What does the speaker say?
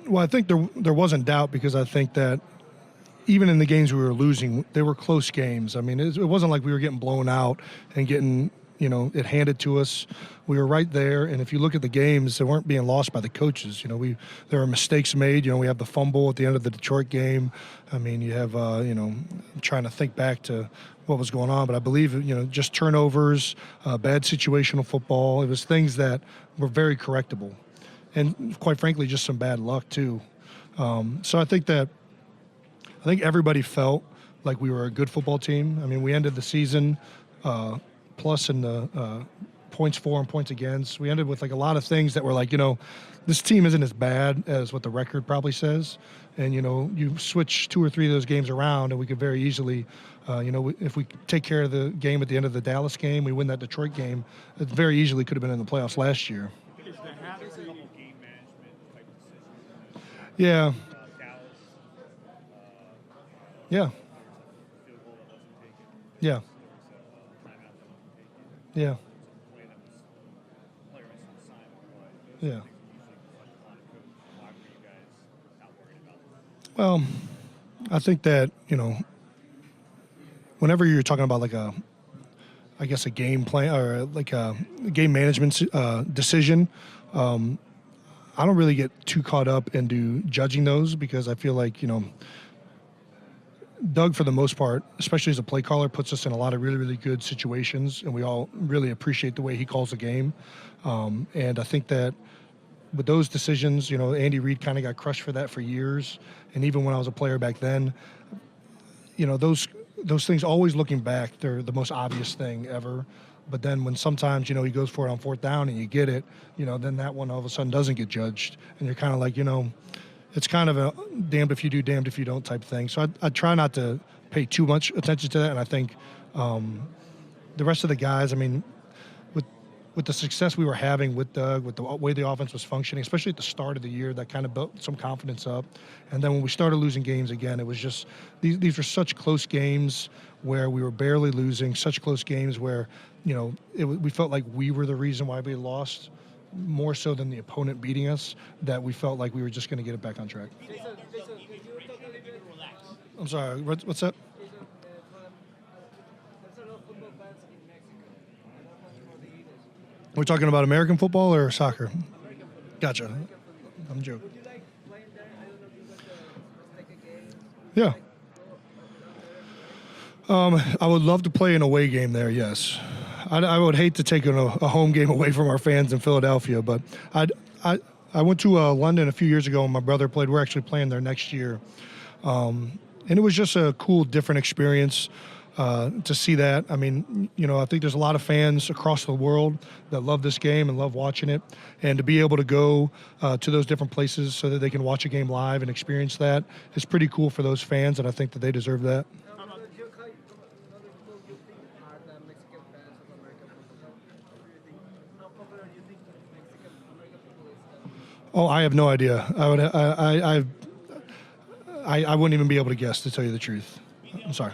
Well, I think there wasn't doubt because I think that even in the games we were losing, they were close games. I mean, it wasn't like we were getting blown out and getting, it handed to us. We were right there, and if you look at the games, they weren't being lost by the coaches. There were mistakes made. We have the fumble at the end of the Detroit game. I mean, you have, I'm trying to think back to what was going on, but I believe, just turnovers, bad situational football. It was things that were very correctable. And quite frankly, just some bad luck too. So I think everybody felt like we were a good football team. I mean, we ended the season plus in the points for and points against. We ended with like a lot of things that were like, this team isn't as bad as what the record probably says. And, you switch 2 or 3 of those games around and we could very easily, if we take care of the game at the end of the Dallas game, we win that Detroit game, it very easily could have been in the playoffs last year. Yeah. Yeah. Yeah. Yeah. Yeah. Well, I think that, whenever you're talking about like a game plan or like a game management decision, I don't really get too caught up into judging those because I feel like, Doug, for the most part, especially as a play caller, puts us in a lot of really, really good situations, and we all really appreciate the way he calls the game. And I think that with those decisions, Andy Reid kind of got crushed for that for years. And even when I was a player back then, those things, always looking back, they're the most obvious thing ever. But then when sometimes, he goes for it on 4th down and you get it, then that one all of a sudden doesn't get judged. And you're kind of like, it's kind of a damned if you do, damned if you don't type thing. So I try not to pay too much attention to that. And I think the rest of the guys, I mean, with the success we were having with Doug, with the way the offense was functioning, especially at the start of the year, that kind of built some confidence up. And then when we started losing games again, it was just these were such close games where we were barely losing, such close games where, we felt like we were the reason why we lost, more so than the opponent beating us, that we felt like we were just going to get it back on track. I'm sorry, what's that? We're talking about American football or soccer? Gotcha. I'm joking. Yeah. I would love to play an away game there, yes. I would hate to take a home game away from our fans in Philadelphia, but I went to London a few years ago and my brother played. We're actually playing there next year. And it was just a cool, different experience. To see that. I mean, I think there's a lot of fans across the world that love this game and love watching it. And to be able to go to those different places so that they can watch a game live and experience that is pretty cool for those fans, and I think that they deserve that. Oh, I have no idea. I wouldn't even be able to guess, to tell you the truth. I'm sorry.